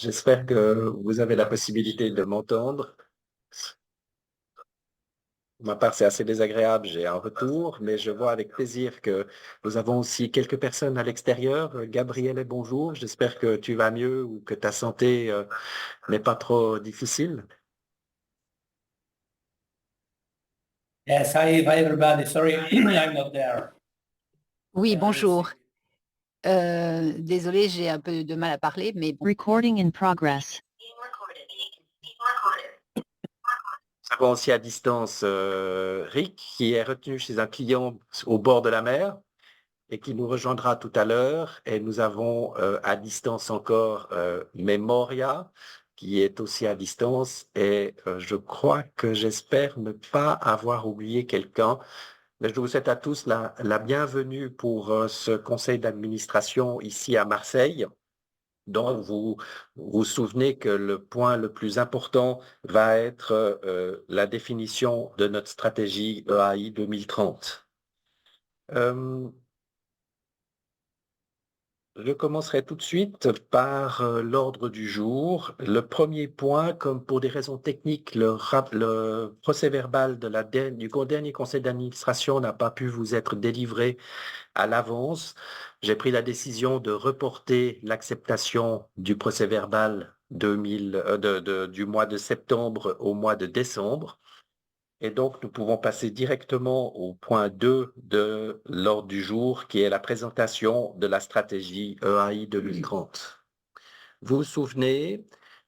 J'espère que vous avez la possibilité de m'entendre. Pour ma part, c'est assez désagréable, j'ai un retour, mais je vois avec plaisir que nous avons aussi quelques personnes à l'extérieur. Gabriel, bonjour. J'espère que tu vas mieux ou que ta santé n'est pas trop difficile. Yes, hi everybody. Sorry, I'm not there. Oui, Let's bonjour. see. Désolée, j'ai un peu de mal à parler, mais bon. Recording in progress. Nous avons aussi à distance Rick, qui est retenu chez un client au bord de la mer et qui nous rejoindra tout à l'heure. Et nous avons à distance encore Memoria, qui est aussi à distance. Et je crois que j'espère ne pas avoir oublié quelqu'un. Mais je vous souhaite à tous la bienvenue pour ce conseil d'administration ici à Marseille. Donc, vous vous souvenez que le point le plus important va être la définition de notre stratégie EAI 2030. Je commencerai tout de suite par l'ordre du jour. Le premier point, comme pour des raisons techniques, le procès-verbal du dernier conseil d'administration n'a pas pu vous être délivré à l'avance. J'ai pris la décision de reporter l'acceptation du procès-verbal du mois de septembre au mois de décembre. Et donc, nous pouvons passer directement au point 2 de l'ordre du jour, qui est la présentation de la stratégie EAI 2030. Vous vous souvenez,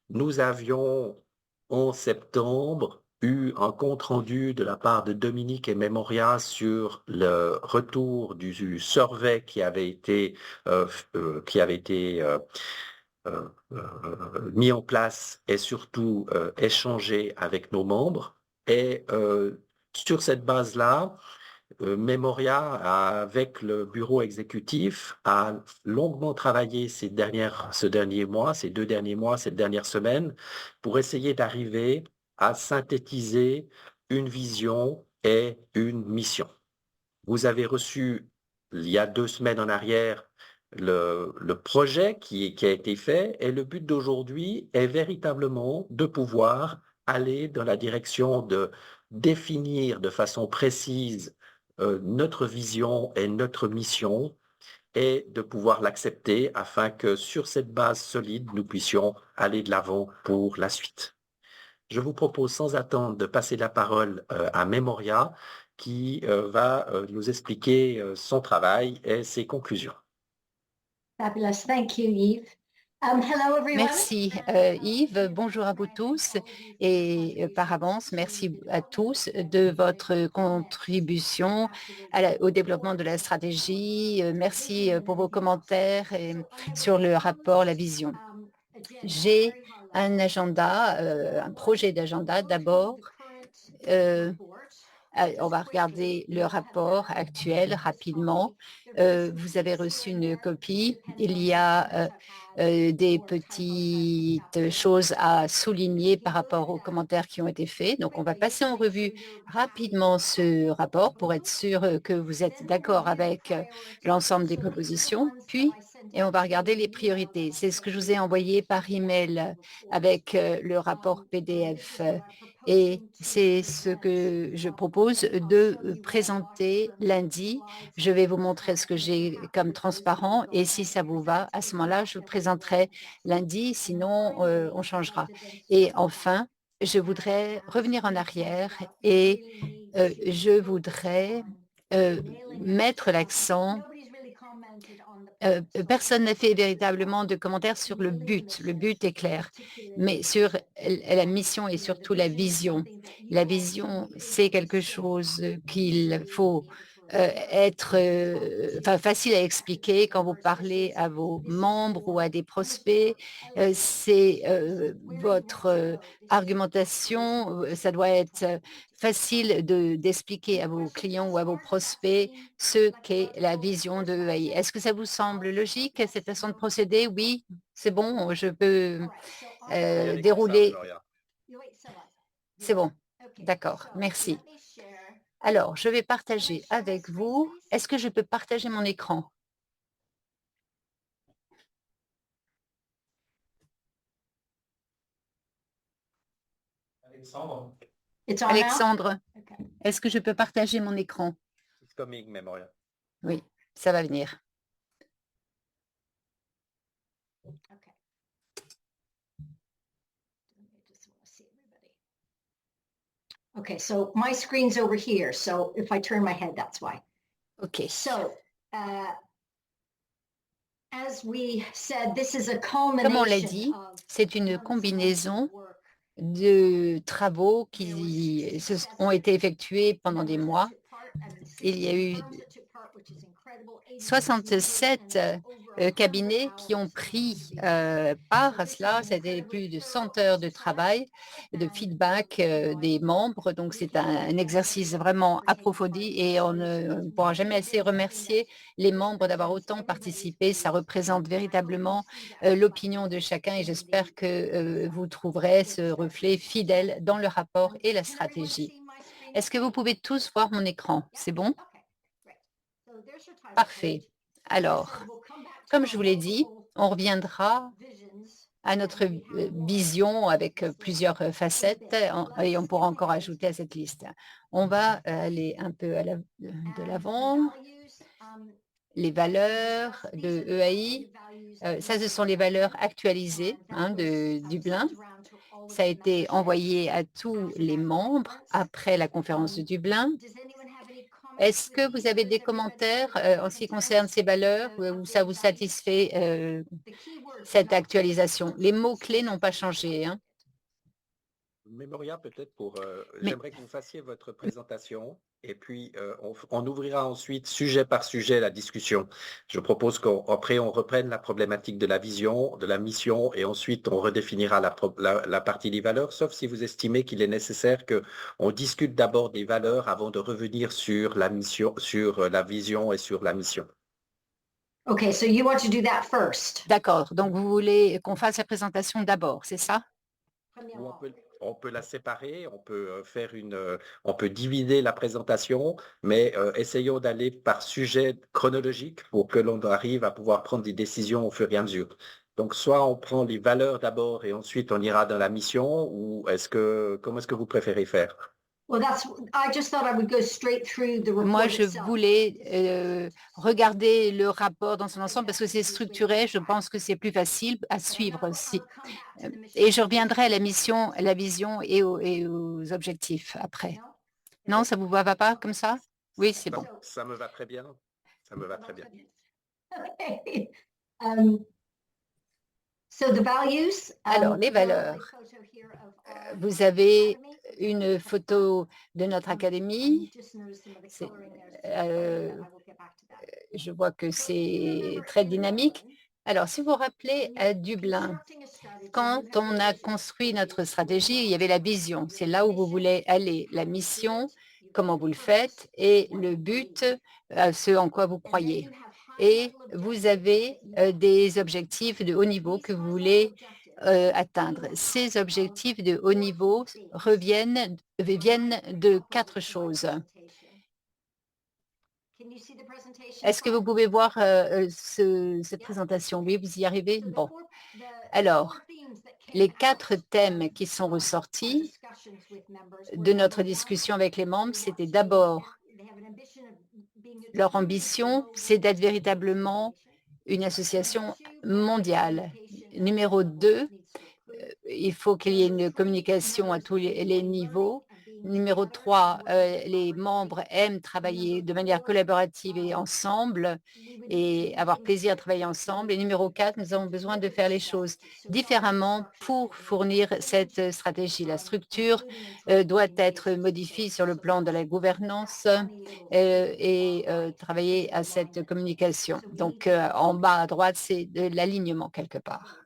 nous avions en septembre eu un compte-rendu de la part de Dominique et Memoria sur le retour du survey mis en place et surtout échangé avec nos membres. Et sur cette base-là, Memoria, avec le bureau exécutif, a longuement travaillé ces deux derniers mois, cette dernière semaine, pour essayer d'arriver à synthétiser une vision et une mission. Vous avez reçu, il y a 2 semaines en arrière, le projet qui a été fait, et le but d'aujourd'hui est véritablement de pouvoir aller dans la direction de définir de façon précise notre vision et notre mission et de pouvoir l'accepter afin que sur cette base solide, nous puissions aller de l'avant pour la suite. Je vous propose sans attendre de passer la parole à Memoria qui va nous expliquer son travail et ses conclusions. Fabulous. Thank you, Yves. Hello, everyone. Merci Yves, bonjour à vous tous et par avance, merci à tous de votre contribution au développement de la stratégie. Merci pour vos commentaires sur le rapport, la vision. J'ai un agenda, un projet d'agenda d'abord. On va regarder le rapport actuel rapidement. Vous avez reçu une copie. Il y a des petites choses à souligner par rapport aux commentaires qui ont été faits. Donc, on va passer en revue rapidement ce rapport pour être sûr que vous êtes d'accord avec l'ensemble des propositions. Puis, et on va regarder les priorités. C'est ce que je vous ai envoyé par email avec le rapport PDF. Et c'est ce que je propose de présenter lundi. Je vais vous montrer ce que j'ai comme transparent et si ça vous va, à ce moment-là, je vous présenterai lundi, sinon on changera. Et enfin, je voudrais revenir en arrière et je voudrais mettre l'accent. Personne n'a fait véritablement de commentaires sur le but. Le but est clair, mais sur la mission et surtout la vision. La vision, c'est quelque chose qu'il faut être facile à expliquer quand vous parlez à vos membres ou à des prospects. C'est votre argumentation, ça doit être facile d'expliquer à vos clients ou à vos prospects ce qu'est la vision de EAI. Est-ce que ça vous semble logique, cette façon de procéder? Oui, c'est bon, je peux dérouler. C'est bon, d'accord, merci. Alors, je vais partager avec vous. Est-ce que je peux partager mon écran? It's on now? Alexandre, Okay. est-ce que je peux partager mon écran? It's coming, Memoria. Oui, ça va venir. Okay. I just want to see everybody. Okay, so my screen's over here. So if I turn my head, that's why. OK. So, as we said, this is a Comme on l'a culmination dit, of c'est une months of combinaison work. de travaux qui ont été effectués pendant des mois. Il y a eu 67 cabinets qui ont pris part à cela. C'était plus de 100 heures de travail, de feedback des membres. Donc, c'est un exercice vraiment approfondi et on ne pourra jamais assez remercier les membres d'avoir autant participé. Ça représente véritablement l'opinion de chacun et j'espère que vous trouverez ce reflet fidèle dans le rapport et la stratégie. Est-ce que vous pouvez tous voir mon écran? C'est bon? Parfait. Alors, comme je vous l'ai dit, on reviendra à notre vision avec plusieurs facettes et on pourra encore ajouter à cette liste. On va aller un peu de l'avant. Les valeurs de EAI, ça, ce sont les valeurs actualisées de Dublin. Ça a été envoyé à tous les membres après la conférence de Dublin. Est-ce que vous avez des commentaires en ce qui concerne ces valeurs ou ça vous satisfait cette actualisation? Les mots-clés n'ont pas changé. Memoria, peut-être Mais- j'aimerais que vous fassiez votre présentation et puis on ouvrira ensuite sujet par sujet la discussion. Je propose qu'après on reprenne la problématique de la vision, de la mission et ensuite on redéfinira la partie des valeurs, sauf si vous estimez qu'il est nécessaire qu'on discute d'abord des valeurs avant de revenir sur la mission, sur la vision et sur la mission. Okay, so you want to do that first. D'accord, donc vous voulez qu'on fasse la présentation d'abord, c'est ça? Ou on peut la séparer, on peut diviser la présentation, mais essayons d'aller par sujet chronologique pour que l'on arrive à pouvoir prendre des décisions au fur et à mesure. Donc, soit on prend les valeurs d'abord et ensuite on ira dans la mission, ou comment est-ce que vous préférez faire? Well, I just thought I would go straight through the report Moi, je itself. voulais regarder le rapport dans son ensemble parce que c'est structuré. Je pense que c'est plus facile à suivre aussi. Et je reviendrai à la mission, à la vision et aux objectifs après. Non, ça vous va pas comme ça? Oui, c'est bon. Ça me va très bien. Ça me va très bien. Okay. So the values. Alors, les valeurs. Vous avez une photo de notre académie. Je vois que c'est très dynamique. Alors, si vous vous rappelez à Dublin, quand on a construit notre stratégie, il y avait la vision. C'est là où vous voulez aller. La mission, comment vous le faites, et le but, ce en quoi vous croyez. Et vous avez des objectifs de haut niveau que vous voulez atteindre. Ces objectifs de haut niveau viennent de 4 choses. Est-ce que vous pouvez voir cette présentation? Oui, vous y arrivez? Bon. Alors, les 4 thèmes qui sont ressortis de notre discussion avec les membres, c'était d'abord leur ambition, c'est d'être véritablement une association mondiale. Numéro 2, il faut qu'il y ait une communication à tous les niveaux. Numéro 3, les membres aiment travailler de manière collaborative et ensemble et avoir plaisir à travailler ensemble. Et numéro 4, nous avons besoin de faire les choses différemment pour fournir cette stratégie. La structure doit être modifiée sur le plan de la gouvernance et travailler à cette communication. Donc, en bas à droite, c'est de l'alignement quelque part.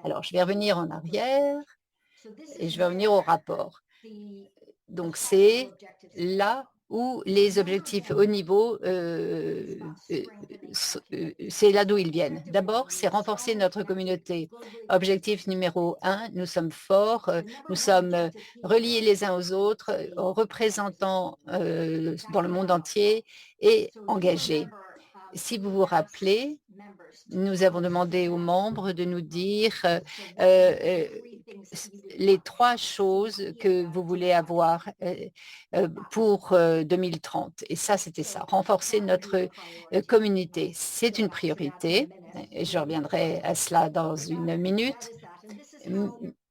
Alors, je vais revenir en arrière et je vais revenir au rapport. Donc, c'est là où les objectifs haut niveau, c'est là d'où ils viennent. D'abord, c'est renforcer notre communauté. Objectif numéro 1, nous sommes forts, nous sommes reliés les uns aux autres, représentants dans le monde entier et engagés. Si vous vous rappelez, nous avons demandé aux membres de nous dire les 3 choses que vous voulez avoir pour 2030. Et ça, c'était ça, renforcer notre communauté. C'est une priorité, et je reviendrai à cela dans une minute.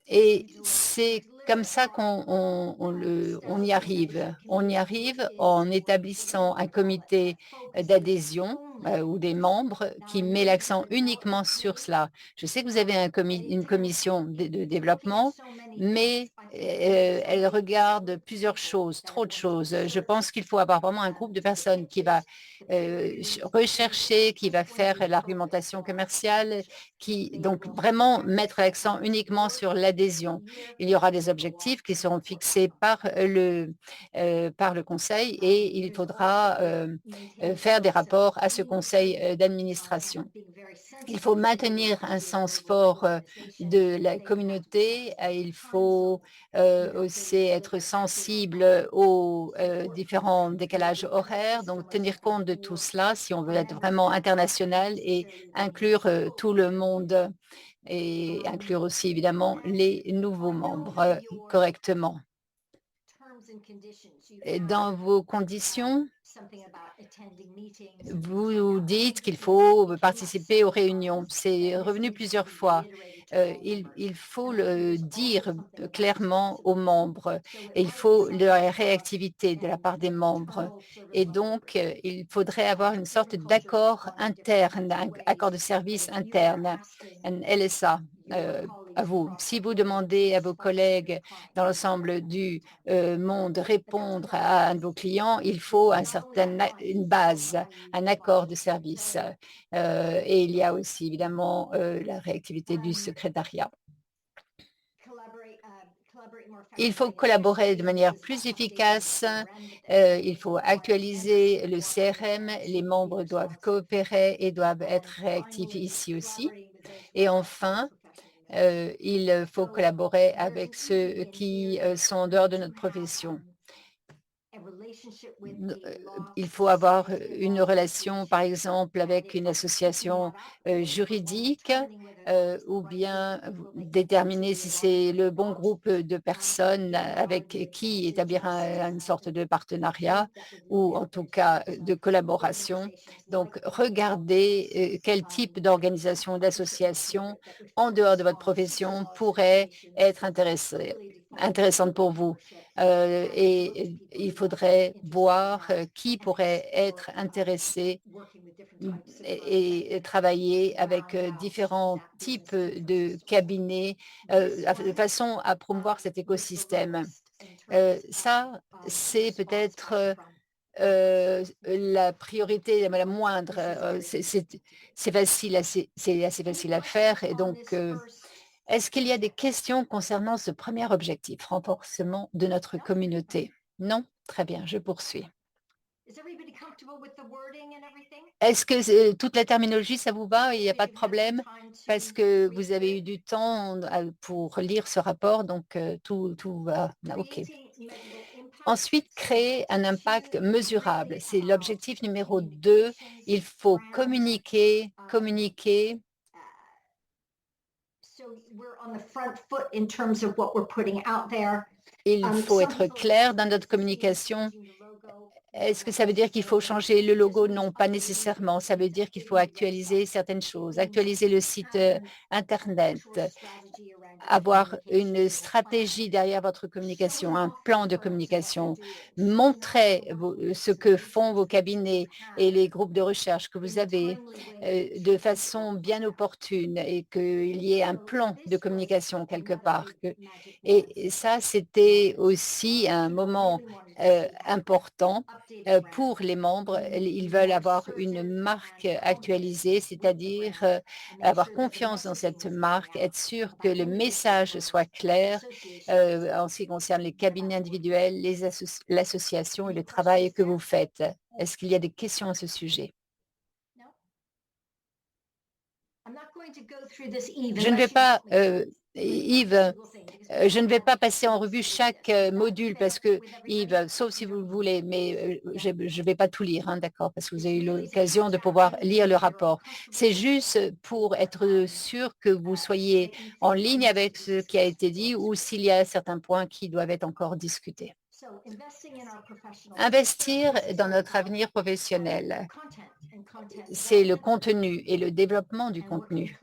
Et c'est comme ça qu'on y arrive. On y arrive en établissant un comité d'adhésion ou des membres qui met l'accent uniquement sur cela. Je sais que vous avez une commission de développement, mais elle regarde plusieurs choses, trop de choses. Je pense qu'il faut avoir vraiment un groupe de personnes qui va rechercher, qui va faire l'argumentation commerciale, donc vraiment mettre l'accent uniquement sur l'adhésion. Il y aura des objectifs qui seront fixés par le conseil et il faudra faire des rapports à ce conseil d'administration. Il faut maintenir un sens fort de la communauté. Il faut aussi être sensible aux différents décalages horaires, donc tenir compte de tout cela si on veut être vraiment international et inclure tout le monde et inclure aussi évidemment les nouveaux membres correctement. Et dans vos conditions, vous dites qu'il faut participer aux réunions. C'est revenu plusieurs fois. Il faut le dire clairement aux membres et il faut la réactivité de la part des membres. Et donc, il faudrait avoir une sorte d'accord interne, un accord de service interne, un LSA. À vous. Si vous demandez à vos collègues dans l'ensemble du monde de répondre à un de vos clients, il faut une base, un accord de service. Et il y a aussi évidemment la réactivité du secrétariat. Il faut collaborer de manière plus efficace. Il faut actualiser le CRM. Les membres doivent coopérer et doivent être réactifs ici aussi. Et enfin, il faut collaborer avec ceux qui sont en dehors de notre profession. Il faut avoir une relation, par exemple, avec une association juridique ou bien déterminer si c'est le bon groupe de personnes avec qui établir une sorte de partenariat ou en tout cas de collaboration. Donc, regardez quel type d'organisation, d'association en dehors de votre profession pourrait être intéressante pour vous. Et il faudrait voir qui pourrait être intéressé et travailler avec différents types de cabinets de façon à promouvoir cet écosystème. Ça, c'est peut-être la priorité la moindre. C'est assez facile à faire. Et donc, est-ce qu'il y a des questions concernant ce premier objectif, renforcement de notre communauté? Non? Très bien, je poursuis. Est-ce que toute la terminologie, ça vous va? Il n'y a pas de problème parce que vous avez eu du temps pour lire ce rapport, donc tout va. OK. Ensuite, créer un impact mesurable. C'est l'objectif numéro 2. Il faut communiquer. Il faut être clair dans notre communication. Est-ce que ça veut dire qu'il faut changer le logo? Non, pas nécessairement. Ça veut dire qu'il faut actualiser certaines choses, actualiser le site Internet, avoir une stratégie derrière votre communication, un plan de communication, montrer ce que font vos cabinets et les groupes de recherche que vous avez de façon bien opportune et qu'il y ait un plan de communication quelque part. Et ça, c'était aussi un moment important pour les membres. Ils veulent avoir une marque actualisée, c'est-à-dire avoir confiance dans cette marque, être sûr que le message soit clair en ce qui concerne les cabinets individuels, l'association et le travail que vous faites. Est-ce qu'il y a des questions à ce sujet? Je ne vais pas, Yves, Je ne vais pas passer en revue chaque module parce que, Yves, sauf si vous le voulez, mais je ne vais pas tout lire, hein, d'accord, parce que vous avez eu l'occasion de pouvoir lire le rapport. C'est juste pour être sûr que vous soyez en ligne avec ce qui a été dit ou s'il y a certains points qui doivent être encore discutés. Investir dans notre avenir professionnel, c'est le contenu et le développement du contenu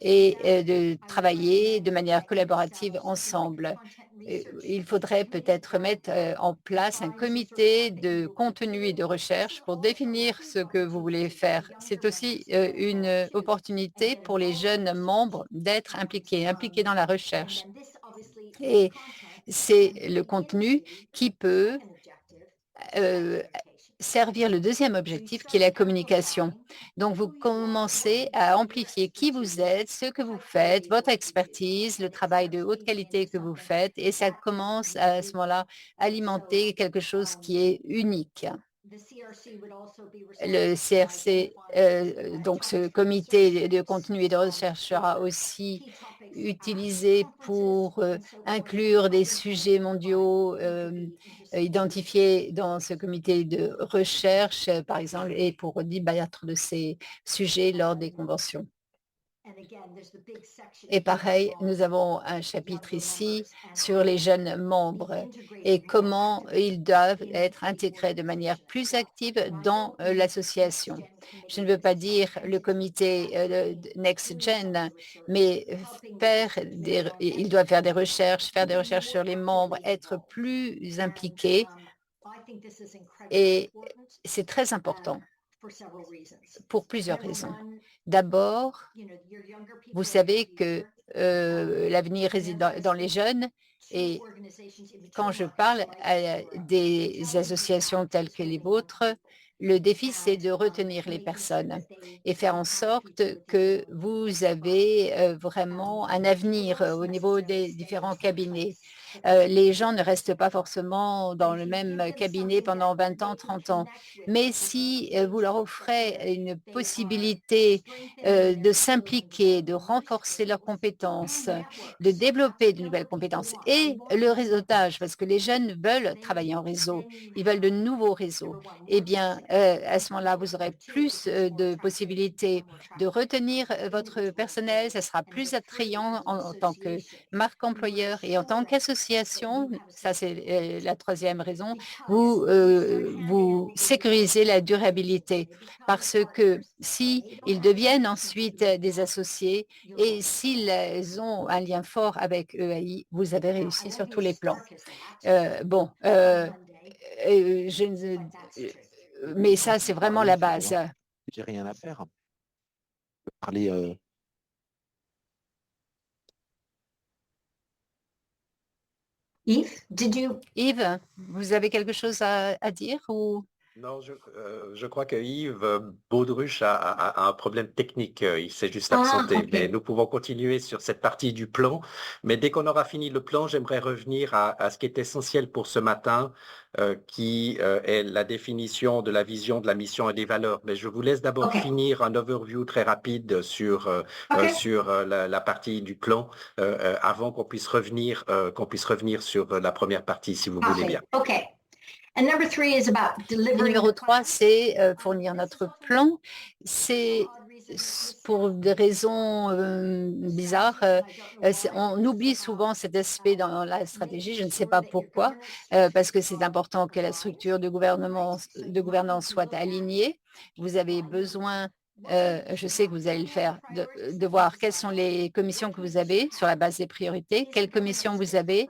et de travailler de manière collaborative ensemble. Il faudrait peut-être mettre en place un comité de contenu et de recherche pour définir ce que vous voulez faire. C'est aussi une opportunité pour les jeunes membres d'être impliqués dans la recherche. Et c'est le contenu qui peut servir le deuxième objectif qui est la communication. Donc, vous commencez à amplifier qui vous êtes, ce que vous faites, votre expertise, le travail de haute qualité que vous faites et ça commence à ce moment-là à alimenter quelque chose qui est unique. Le CRC, donc ce comité de contenu et de recherche sera aussi utilisé pour inclure des sujets mondiaux identifiés dans ce comité de recherche, par exemple, et pour débattre de ces sujets lors des conventions. Et pareil, nous avons un chapitre ici sur les jeunes membres et comment ils doivent être intégrés de manière plus active dans l'association. Je ne veux pas dire le comité Next Gen, mais ils doivent faire des recherches sur les membres, être plus impliqués et c'est très important pour plusieurs raisons. D'abord, vous savez que l'avenir réside dans les jeunes et quand je parle à des associations telles que les vôtres, le défi, c'est de retenir les personnes et faire en sorte que vous avez vraiment un avenir au niveau des différents cabinets. Les gens ne restent pas forcément dans le même cabinet pendant 20 ans, 30 ans. Mais si vous leur offrez une possibilité de s'impliquer, de renforcer leurs compétences, de développer de nouvelles compétences et le réseautage, parce que les jeunes veulent travailler en réseau, ils veulent de nouveaux réseaux, eh bien, à ce moment-là, vous aurez plus de possibilités de retenir votre personnel, ça sera plus attrayant en tant que marque employeur et en tant qu'association, ça c'est la troisième raison, vous sécurisez la durabilité parce que si ils deviennent ensuite des associés et s'ils ont un lien fort avec EAI, vous avez réussi sur tous les plans. Mais ça, c'est vraiment la base. J'ai rien à faire. Parler. Yves, vous avez quelque chose à dire ou? Non, je crois que Yves Baudruche a un problème technique. Il s'est juste absenté. ok. Mais nous pouvons continuer sur cette partie du plan. Mais dès qu'on aura fini le plan, j'aimerais revenir à ce qui est essentiel pour ce matin, qui est la définition de la vision, de la mission et des valeurs. Mais je vous laisse d'abord Ok. finir un overview très rapide sur la partie du plan avant qu'on puisse revenir sur la première partie, si vous voulez bien. OK. And number 3 is about delivering. Numéro 3, c'est fournir notre plan. C'est pour des raisons bizarres. On oublie souvent cet aspect dans la stratégie. Je ne sais pas pourquoi, parce que c'est important que la structure de gouvernance soit alignée. Vous avez besoin, je sais que vous allez le faire, de voir quelles sont les commissions que vous avez sur la base des priorités, quelles commissions vous avez.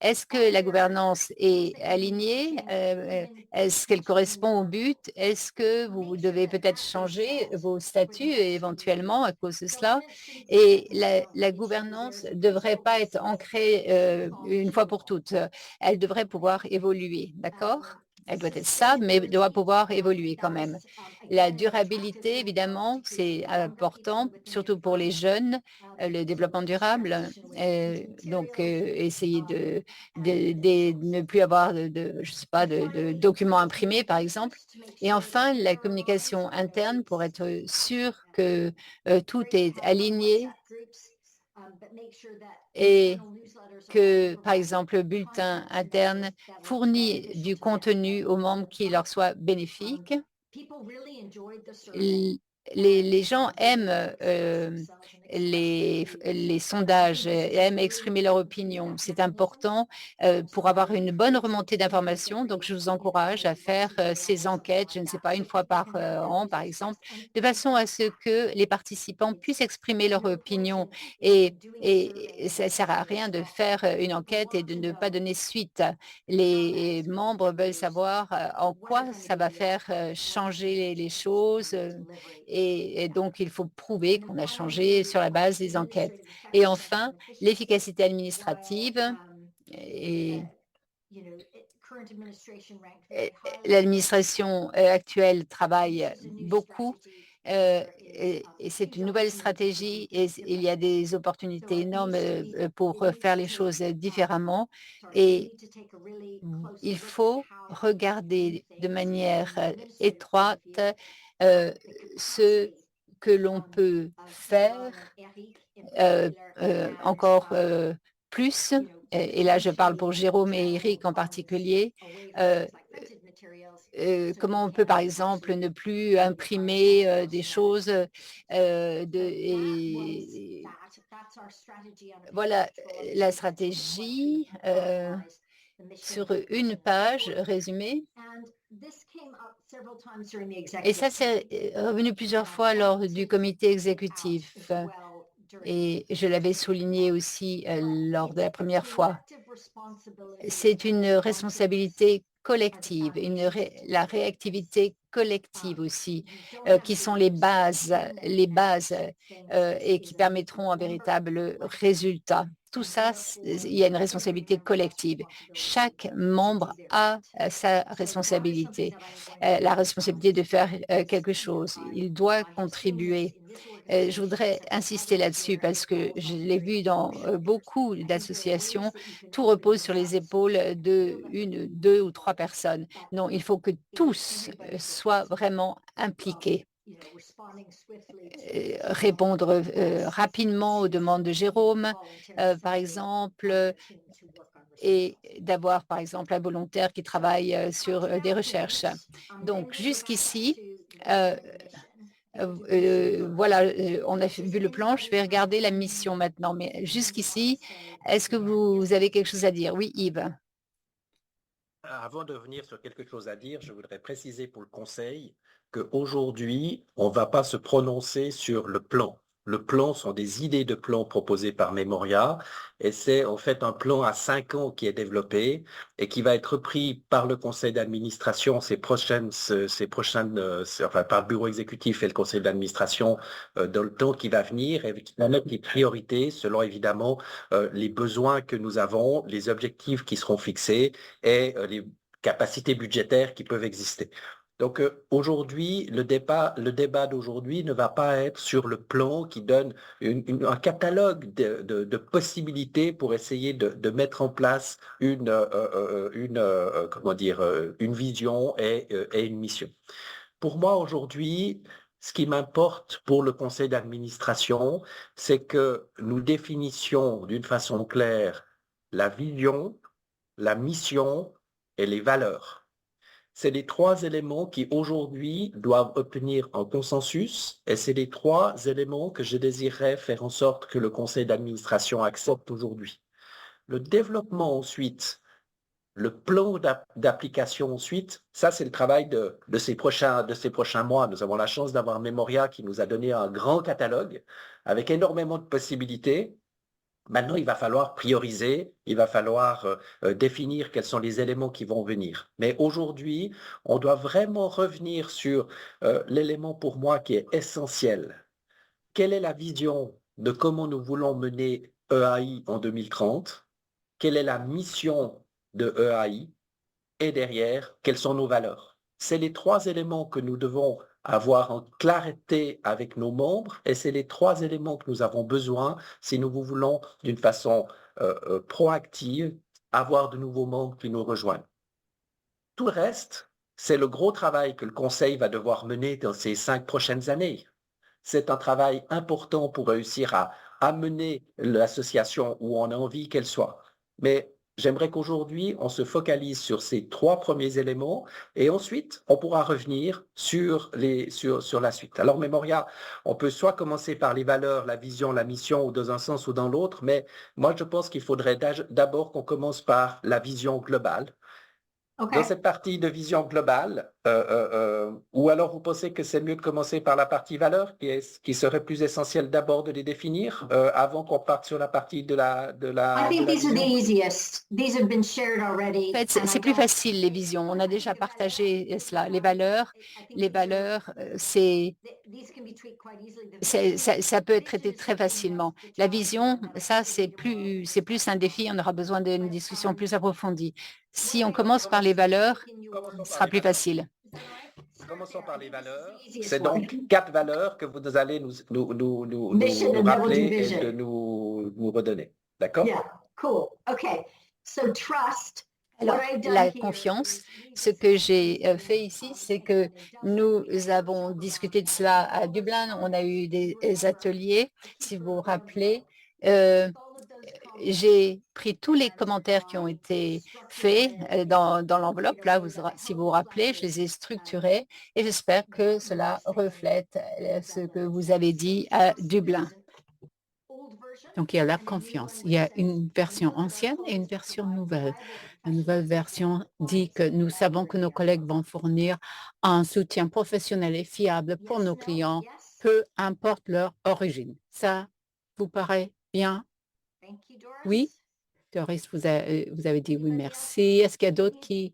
Est-ce que la gouvernance est alignée? Est-ce qu'elle correspond au but? Est-ce que vous devez peut-être changer vos statuts éventuellement à cause de cela? Et la gouvernance ne devrait pas être ancrée une fois pour toutes. Elle devrait pouvoir évoluer, d'accord? Elle doit être stable, mais doit pouvoir évoluer quand même. La durabilité, évidemment, c'est important, surtout pour les jeunes, le développement durable. Donc, essayer de ne plus avoir je sais pas, de documents imprimés, par exemple. Et enfin, la communication interne pour être sûr que tout est aligné et que, par exemple, le bulletin interne fournit du contenu aux membres qui leur soit bénéfique. Les gens aiment les sondages, aiment exprimer leur opinion. C'est important pour avoir une bonne remontée d'informations. Donc, je vous encourage à faire ces enquêtes, je ne sais pas, une fois par an, par exemple, de façon à ce que les participants puissent exprimer leur opinion. Et ça ne sert à rien de faire une enquête et de ne pas donner suite. Les membres veulent savoir en quoi ça va faire changer les choses et donc il faut prouver qu'on a changé sur la base des enquêtes. Et enfin, l'efficacité administrative et l'administration actuelle travaille beaucoup et c'est une nouvelle stratégie et il y a des opportunités énormes pour faire les choses différemment et il faut regarder de manière étroite ce que l'on peut faire encore plus, et là je parle pour Jérôme et Eric en particulier, comment on peut par exemple ne plus imprimer des choses voilà la stratégie sur une page résumée. Et ça, c'est revenu plusieurs fois lors du comité exécutif. Et je l'avais souligné aussi lors de la première fois. C'est une responsabilité collective, la réactivité collective aussi, qui sont les bases et qui permettront un véritable résultat. Tout ça, il y a une responsabilité collective. Chaque membre a sa responsabilité, la responsabilité de faire quelque chose. Il doit contribuer. Je voudrais insister là-dessus parce que je l'ai vu dans beaucoup d'associations, tout repose sur les épaules de une, deux ou trois personnes. Non, il faut que tous soient vraiment impliqués. Répondre rapidement aux demandes de Jérôme, par exemple, et d'avoir, par exemple, un volontaire qui travaille sur des recherches. Donc, jusqu'ici, voilà, on a vu le plan, je vais regarder la mission maintenant. Mais jusqu'ici, est-ce que vous avez quelque chose à dire? Oui, Yves. Avant de revenir sur quelque chose à dire, je voudrais préciser pour le Conseil qu'aujourd'hui, on ne va pas se prononcer sur le plan. Le plan sont des idées de plan proposées par Memoria et c'est en fait un plan à 5 ans qui est développé et qui va être repris par le conseil d'administration enfin par le bureau exécutif et le conseil d'administration dans le temps qui va venir et qui va mettre les priorités selon évidemment les besoins que nous avons, les objectifs qui seront fixés et les capacités budgétaires qui peuvent exister. Donc aujourd'hui, le débat d'aujourd'hui ne va pas être sur le plan qui donne un catalogue de possibilités pour essayer de mettre en place une vision et une mission. Pour moi aujourd'hui, ce qui m'importe pour le conseil d'administration, c'est que nous définissions d'une façon claire la vision, la mission et les valeurs. C'est les trois éléments qui aujourd'hui doivent obtenir un consensus et c'est les trois éléments que je désirerais faire en sorte que le conseil d'administration accepte aujourd'hui. Le développement ensuite, le plan d'application ensuite, ça c'est le travail de ces prochains mois. Nous avons la chance d'avoir Memoria qui nous a donné un grand catalogue avec énormément de possibilités. Maintenant, il va falloir prioriser, il va falloir définir quels sont les éléments qui vont venir. Mais aujourd'hui, on doit vraiment revenir sur l'élément pour moi qui est essentiel. Quelle est la vision de comment nous voulons mener EAI en 2030? Quelle est la mission de EAI? Et derrière, quelles sont nos valeurs? C'est les trois éléments que nous devons avoir en clarté avec nos membres et c'est les trois éléments que nous avons besoin si nous voulons d'une façon proactive avoir de nouveaux membres qui nous rejoignent. Tout le reste, c'est le gros travail que le Conseil va devoir mener dans ces 5 prochaines années. C'est un travail important pour réussir à amener l'association où on a envie qu'elle soit. Mais j'aimerais qu'aujourd'hui, on se focalise sur ces 3 premiers éléments et ensuite, on pourra revenir sur la suite. Alors, Memoria, on peut soit commencer par les valeurs, la vision, la mission, ou dans un sens ou dans l'autre, mais moi, je pense qu'il faudrait d'abord qu'on commence par la vision globale. Dans Okay. cette partie de vision globale, ou alors vous pensez que c'est mieux de commencer par la partie valeur, qui serait plus essentiel d'abord de les définir avant qu'on parte sur la partie de la I think these are the vision? easiest. These have been shared already. En fait, and I c'est plus don't- facile, les visions. On a déjà partagé cela. Les valeurs, c'est These can be tweaked quite easily. The ça peut être traité vision is très something facilement. that's La determined vision, by ça, somebody c'est plus un défi. On aura besoin d'une discussion plus approfondie. Si on commence par les valeurs, Commençons ce par sera les plus valeurs. facile. Commençons par les valeurs. easiest C'est one. donc 4 valeurs que vous allez nous Mission, and then we'll do rappeler et vision. de nous redonner. D'accord? Yeah, cool. Okay. So trust. Alors, What I've done la here confiance, is ce que j'ai fait ici, c'est que nous avons discuté de cela à Dublin. On a eu des ateliers, si vous vous rappelez. J'ai pris tous les commentaires qui ont été faits dans l'enveloppe. Là, si vous vous rappelez, je les ai structurés et j'espère que cela reflète ce que vous avez dit à Dublin. Donc, il y a la confiance. Il y a une version ancienne et une version nouvelle. La nouvelle version dit que nous savons que nos collègues vont fournir un soutien professionnel et fiable pour nos clients, peu importe leur origine. Ça vous paraît bien? Oui? Doris, vous avez dit oui, merci. Est-ce qu'il y a d'autres qui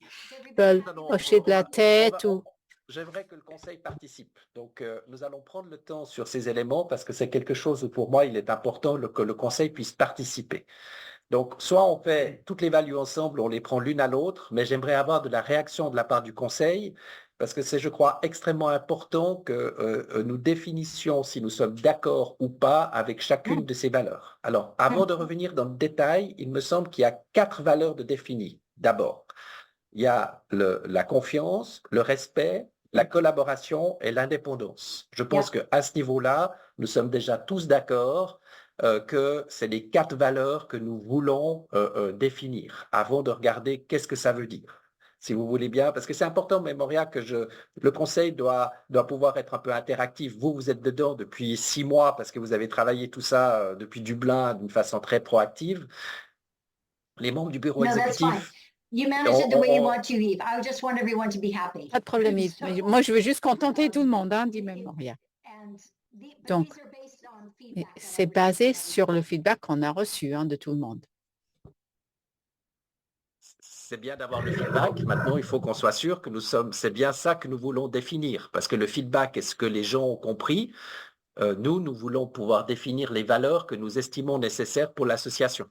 veulent hocher de la tête ou... J'aimerais que le Conseil participe. Donc, nous allons prendre le temps sur ces éléments parce que c'est quelque chose où, pour moi, il est important que le Conseil puisse participer. Donc, soit on fait toutes les values ensemble, on les prend l'une à l'autre, mais j'aimerais avoir de la réaction de la part du Conseil parce que c'est, je crois, extrêmement important que nous définissions si nous sommes d'accord ou pas avec chacune de ces valeurs. Alors, avant de revenir dans le détail, il me semble qu'il y a 4 valeurs de définies. D'abord, il y a la confiance, le respect, la collaboration et l'indépendance. Je pense qu'à ce niveau-là, nous sommes déjà tous d'accord que c'est les 4 valeurs que nous voulons définir avant de regarder qu'est-ce que ça veut dire. Si vous voulez bien, parce que c'est important, Memoria, que le Conseil doit pouvoir être un peu interactif. Vous êtes dedans depuis 6 mois parce que vous avez travaillé tout ça depuis Dublin d'une façon très proactive. Les membres du bureau No, that's fine. exécutif... You manage it the way you want to, Yves. I just want everyone to be happy. Pas de problème, Yves. Mais moi, je veux juste contenter tout le monde, hein, dit Memoria. Donc, c'est basé sur le feedback qu'on a reçu de tout le monde. C'est bien d'avoir le feedback. Maintenant, il faut qu'on soit sûr que c'est bien ça que nous voulons définir. Parce que le feedback est ce que les gens ont compris. Nous voulons pouvoir définir les valeurs que nous estimons nécessaires pour l'association.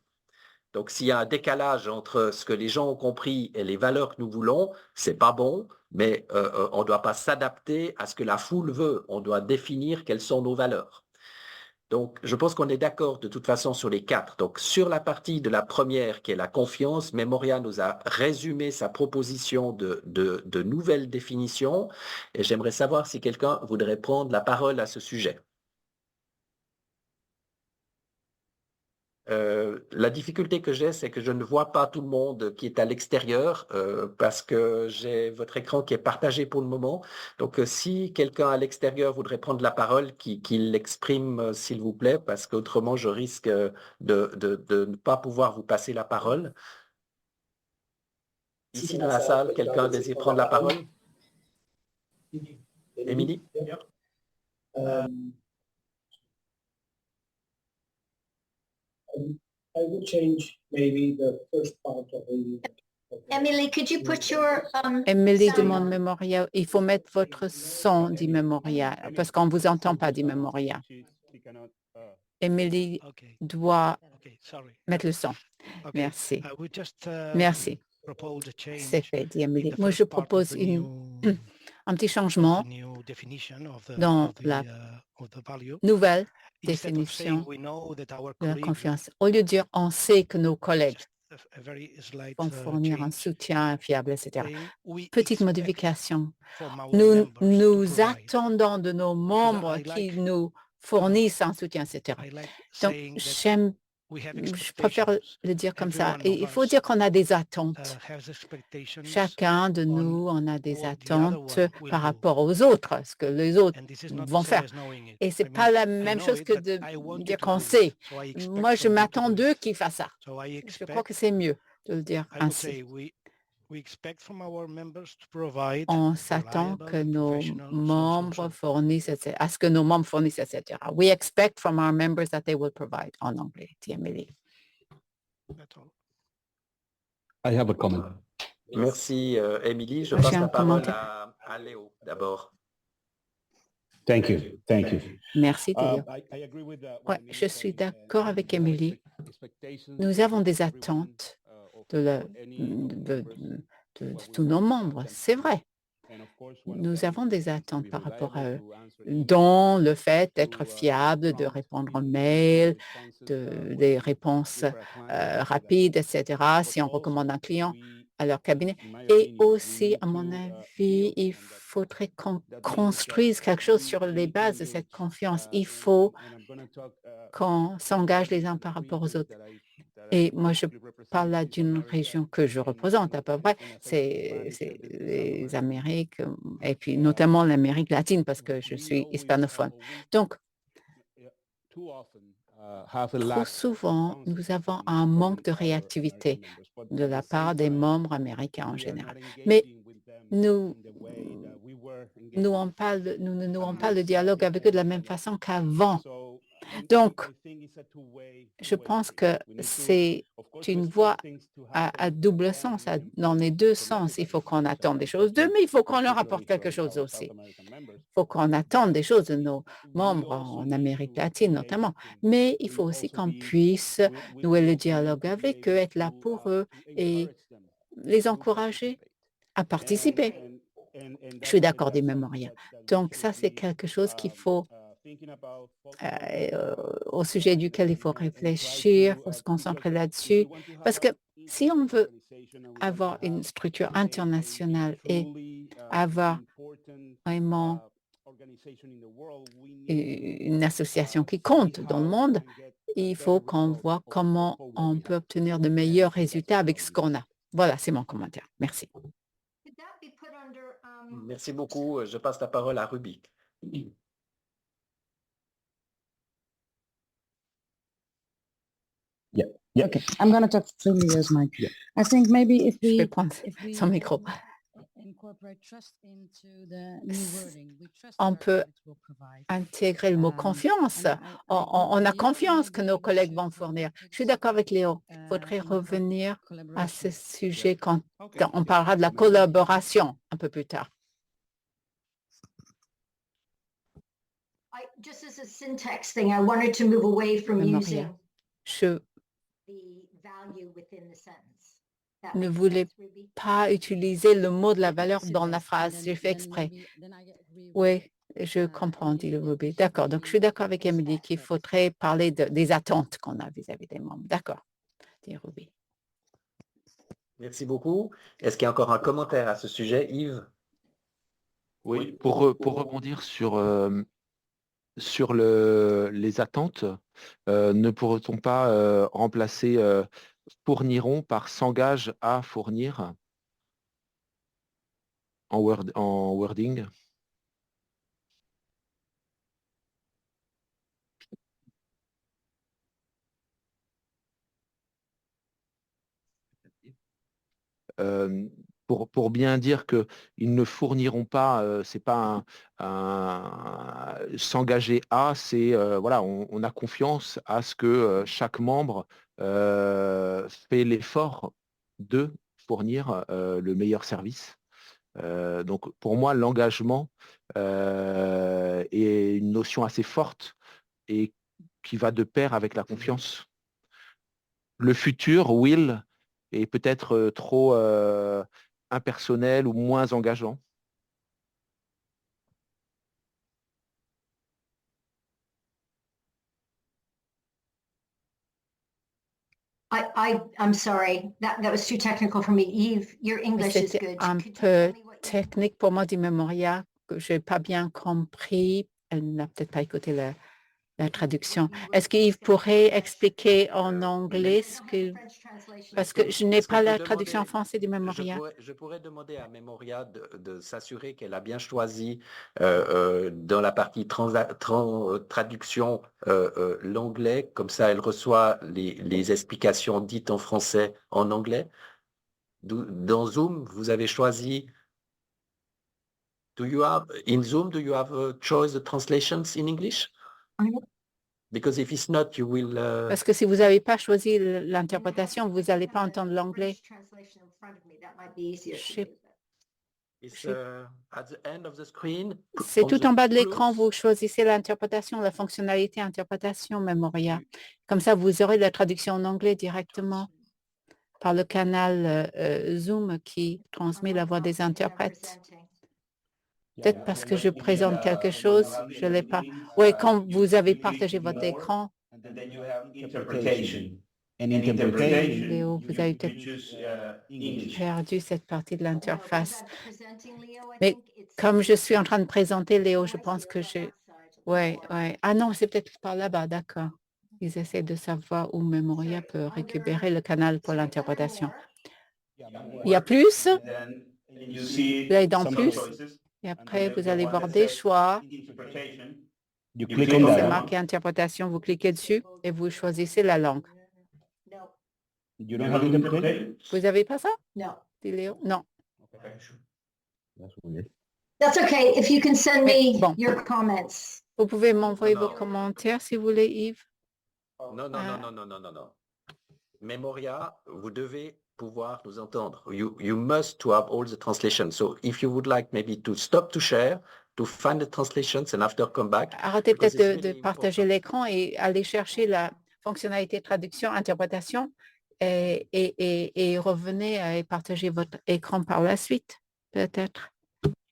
Donc, s'il y a un décalage entre ce que les gens ont compris et les valeurs que nous voulons, c'est pas bon, mais on ne doit pas s'adapter à ce que la foule veut. On doit définir quelles sont nos valeurs. Donc, je pense qu'on est d'accord de toute façon sur les 4. Donc, sur la partie de la première, qui est la confiance, Memoria nous a résumé sa proposition de nouvelles définitions. Et j'aimerais savoir si quelqu'un voudrait prendre la parole à ce sujet. La difficulté que j'ai, c'est que je ne vois pas tout le monde qui est à l'extérieur parce que j'ai votre écran qui est partagé pour le moment. Donc, si quelqu'un à l'extérieur voudrait prendre la parole, qu'il l'exprime, s'il vous plaît, parce qu'autrement, je risque de ne pas pouvoir vous passer la parole. Ici, dans la salle, quelqu'un désire prendre la parole? Émilie? I would change maybe the first part of the. Emily, could you put your Emily sound demande on? Memoria. Il faut mettre votre son, dit Memoria, parce qu'on ne vous entend pas, dit Memoria. Emily doit mettre le son. Merci. Merci. C'est fait, dit Emily. Moi, je propose un petit changement dans la nouvelle définition de la confiance. Au lieu de dire « on sait que nos collègues vont fournir un soutien fiable, etc. » Petite modification. Nous attendons de nos membres qui nous fournissent un soutien, etc. Donc, je préfère le dire comme ça. Et il faut dire qu'on a des attentes. Chacun de nous en a des attentes par rapport aux autres, ce que les autres vont faire. Et ce n'est pas la même chose que de dire qu'on sait. Moi, je m'attends d'eux qu'ils fassent ça. Je crois que c'est mieux de le dire ainsi. On s'attend que nos membres fournissent, à ce que nos membres fournissent, etc. We expect from our members that they will provide, en anglais, dit Emily. I have a comment. Merci, Émilie. Je J'ai passe un la parole commentaire. à Léo d'abord. Thank you. Thank you. Merci, Léo. I agree with Ouais, je suis d'accord avec Émilie. Nous avons des attentes de tous nos membres, c'est vrai. Nous avons des attentes par rapport à eux, dont le fait d'être fiable, de répondre aux mails, des réponses rapides, etc., si on recommande un client à leur cabinet. Et aussi, à mon avis, il faudrait qu'on construise quelque chose sur les bases de cette confiance. Il faut qu'on s'engage les uns par rapport aux autres. Et moi, je parle là d'une région que je représente à peu près, c'est les Amériques, et puis notamment l'Amérique latine, parce que je suis hispanophone. Donc, trop souvent, nous avons un manque de réactivité de la part des membres américains en général. Mais nous ne nouons pas le dialogue avec eux de la même façon qu'avant. Donc, je pense que c'est une voie à double sens, dans les deux sens. Il faut qu'on attende des choses d'eux, mais il faut qu'on leur apporte quelque chose aussi. Il faut qu'on attende des choses de nos membres en Amérique latine notamment, mais il faut aussi qu'on puisse nouer le dialogue avec eux, être là pour eux et les encourager à participer. Je suis d'accord des mémoriaux. Donc, ça, c'est quelque chose qu'il faut au sujet duquel il faut réfléchir, il faut se concentrer là-dessus. Parce que si on veut avoir une structure internationale et avoir vraiment une association qui compte dans le monde, il faut qu'on voit comment on peut obtenir de meilleurs résultats avec ce qu'on a. Voilà, c'est mon commentaire. Merci. Merci beaucoup. Je passe la parole à Ruby. Yeah. Okay, I'm going to talk through Leo's mic. Yeah. I think maybe if Je vais we prendre son micro. incorporate trust into the new wording, we trust On that our peut colleagues will provide. intégrer le mot confiance. On a confiance que nos collègues vont fournir. Je suis d'accord avec Léo. Il faudrait revenir à ce sujet quand on parlera de la collaboration un peu plus tard. Just as a syntax thing, I wanted to move away from Maria, using je the value within the sentence. That ne makes voulais sense, Ruby? pas utiliser le mot de la valeur dans la phrase. J'ai fait exprès. Oui, je comprends, dit le Ruby. D'accord. Donc, je suis d'accord avec Emily qu'il faudrait parler des attentes qu'on a vis-à-vis des membres. D'accord, dit Ruby. Merci beaucoup. Est-ce qu'il y a encore un commentaire à ce sujet, Yves? Oui, pour rebondir sur les attentes, ne pourrait-on pas remplacer fourniront par s'engage à fournir en wording? Pour bien dire qu'ils ne fourniront pas, c'est pas s'engager à, c'est voilà, on a confiance à ce que chaque membre fait l'effort de fournir le meilleur service. Donc pour moi, l'engagement est une notion assez forte et qui va de pair avec la confiance. Le futur, will, est peut-être trop impersonnel ou moins engageant. I'm sorry, that was too technical for me. Eve, your English is C'était good. un Could you peu tell me what you- technique pour moi, dit Memoria, que je n'ai pas bien compris. Elle n'a peut-être pas écouté la traduction. Est-ce qu'Yves pourrait expliquer en anglais ce que... Parce que je n'ai Est-ce qu'on pas peut la traduction en demander- français du Memoria. Je pourrais demander à Memoria de s'assurer qu'elle a bien choisi dans la partie traduction l'anglais, comme ça elle reçoit les explications dites en français en anglais. Dans Zoom, vous avez choisi. In Zoom, do you have a choice of translations in English? Because if it's not, you will. Parce que si vous n'avez pas choisi l'interprétation, vous n'allez pas entendre l'anglais. It's at the end of the screen. C'est on tout the en bas de plus. l'écran, vous choisissez l'interprétation, la fonctionnalité interprétation Memoria. Comme ça, vous aurez la traduction en anglais directement par le canal Zoom qui transmet la voix des interprètes. Peut-être parce que je présente quelque chose, je ne l'ai pas. Oui, quand vous avez partagé votre écran, Léo, vous avez peut-être perdu cette partie de l'interface. Mais comme je suis en train de présenter, Léo, je pense que Oui. Ah non, c'est peut-être par là-bas, d'accord. Ils essaient de savoir où Memoria peut récupérer le canal pour l'interprétation. Il y a plus, vous allez dans plus, et après vous allez voir des choix. C'est marqué interprétation, vous cliquez dessus et vous choisissez la langue. Vous n'avez pas ça? No. Dit Léo? Non. That's okay. If you can send Mais me bon. your comments. Vous pouvez m'envoyer vos commentaires si vous voulez, Yves. Non. Memoria, vous devez pouvoir nous entendre. You must to have all the translations. So if you would like maybe to stop to share, to find the translations and after come back. Arrêtez because peut-être it's de really partager important. l'écran et aller chercher la fonctionnalité traduction, interprétation et revenez et partagez votre écran par la suite, peut-être.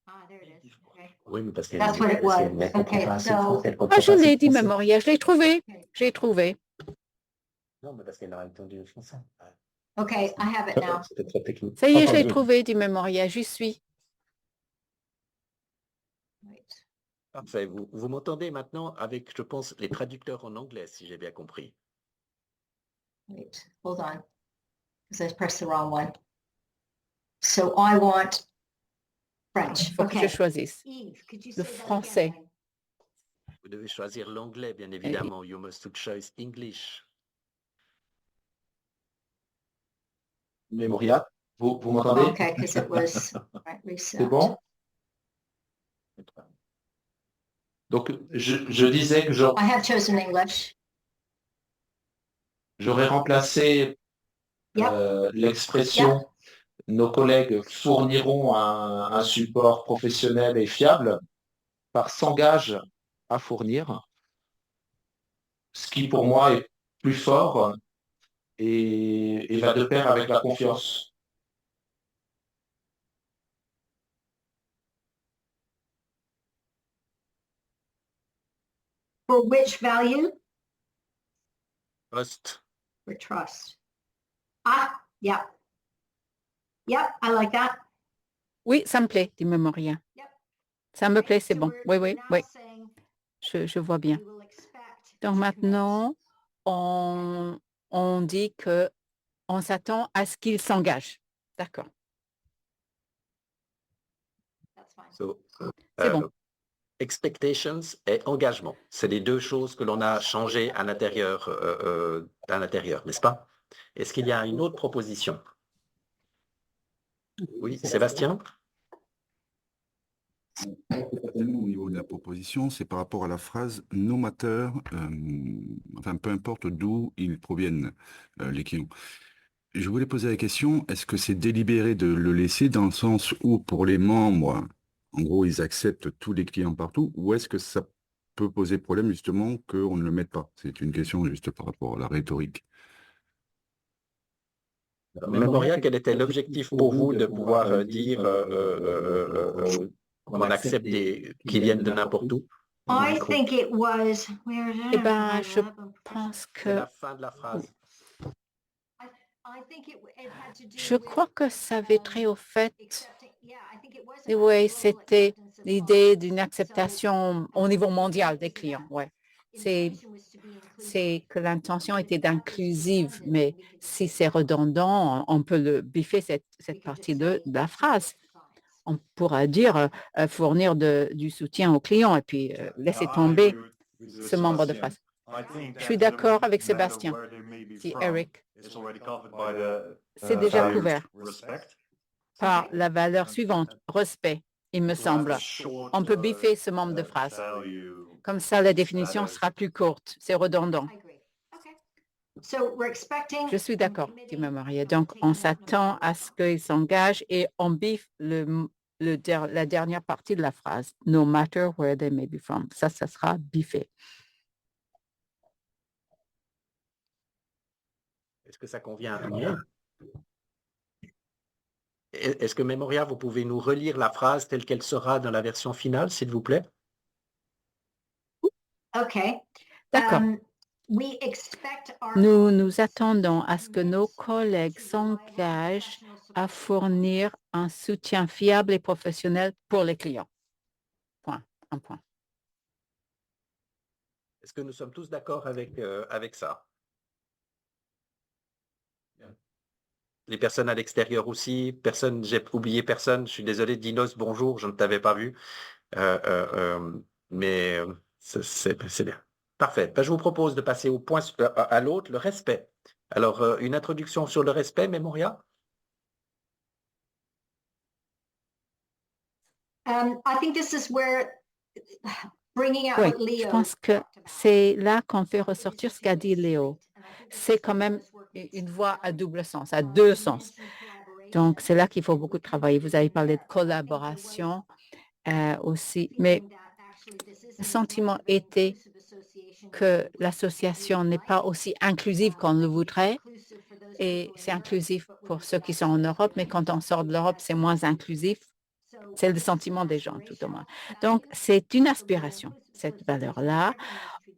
Ah, there it is. Okay. Oui, mais parce qu'elle That's what it was. Okay, so- Ah, je l'ai dit, Memoria, je l'ai trouvé. J'ai trouvé. Non, mais parce qu'elle n'a entendu le français. Okay, I have it now. C'était très technique. Ça y est, je l'ai Entendu. trouvé, dit Memoria, j'y suis. Right. Parfait. Vous m'entendez maintenant avec, je pense, les traducteurs en anglais, si j'ai bien compris. Wait, hold on. Because I pressed the wrong one. So I want French. Il faut que je Okay. choisisse. Yves, could you Le say that français. again? Vous devez choisir l'anglais, bien évidemment. You must to choose English. Memoria, vous m'entendez? Okay, because it was right, reset. C'est bon? Donc, je disais que I have chosen English. j'aurais remplacé Yep. l'expression nos collègues fourniront un support professionnel et fiable par s'engage à fournir, ce qui pour moi est plus fort et va de pair avec la confiance. For which value? Post. For trust. Ah, yeah. Yep, I like that. Oui, ça me plaît, dit Memoria. Yep. Ça me plaît, c'est So bon. we're Oui. now saying Je vois bien. we will expect Donc to maintenant, on dit que on s'attend à ce qu'il s'engage. D'accord. commit. That's fine. So, C'est bon. Expectations et engagement. C'est les deux choses que l'on a changées à l'intérieur, n'est-ce pas? Est-ce qu'il y a une autre proposition? Oui, Sébastien? Pas tellement au niveau de la proposition, c'est par rapport à la phrase « nomateur », enfin peu importe d'où ils proviennent, les clients. Je voulais poser la question, est-ce que c'est délibéré de le laisser dans le sens où pour les membres, en gros, ils acceptent tous les clients partout, ou est-ce que ça peut poser problème justement qu'on ne le mette pas? C'est une question juste par rapport à la rhétorique. Memoria, quel était l'objectif pour vous de pouvoir dire qu'on accepte qu'ils viennent de n'importe où? I think it was, where is it? Eh ben, je I pense C'est que la fin de la phrase. think it had to do je with, crois que ça avait trait au fait. accepting- yeah, I think it was Et about oui, global c'était acceptance of l'idée clients. d'une acceptation au niveau mondial des clients. Ouais. c'est que l'intention était d'inclusive, mais si c'est redondant, on peut le biffer cette partie de la phrase. On pourra dire fournir du soutien aux clients et puis laisser tomber ce membre de phrase. Je suis d'accord avec Sébastien, dit Eric. C'est déjà couvert par la valeur suivante, respect, il me semble. On peut biffer ce membre de phrase. Comme ça, la définition sera plus courte. C'est redondant. Je suis d'accord, dit Maria. Donc, on s'attend à ce qu'il s'engage et on biffe la dernière partie de la phrase. No matter where they may be from. Ça sera biffé. Est-ce que ça convient à tout le monde? Est-ce que Memoria, vous pouvez nous relire la phrase telle qu'elle sera dans la version finale, s'il vous plaît? OK. D'accord. Nous nous attendons à ce que nos collègues s'engagent à fournir un soutien fiable et professionnel pour les clients. Point. Un point. Est-ce que nous sommes tous d'accord avec ça? Les personnes à l'extérieur aussi, personne, j'ai oublié personne, je suis désolé, Dinos, bonjour, je ne t'avais pas vu, mais c'est bien. Parfait. Ben, je vous propose de passer au point à l'autre, le respect. Alors, une introduction sur le respect, Memoria? I think this is where bringing out Oui, what Leo je pense que c'est là qu'on fait ressortir ce qu'a dit Léo. C'est quand même une voie à double sens, à deux sens. Donc, c'est là qu'il faut beaucoup travailler. Vous avez parlé de collaboration aussi, mais le sentiment était que l'association n'est pas aussi inclusive qu'on le voudrait. Et c'est inclusif pour ceux qui sont en Europe, mais quand on sort de l'Europe, c'est moins inclusif. C'est le sentiment des gens, tout au moins. Donc, c'est une aspiration, cette valeur-là.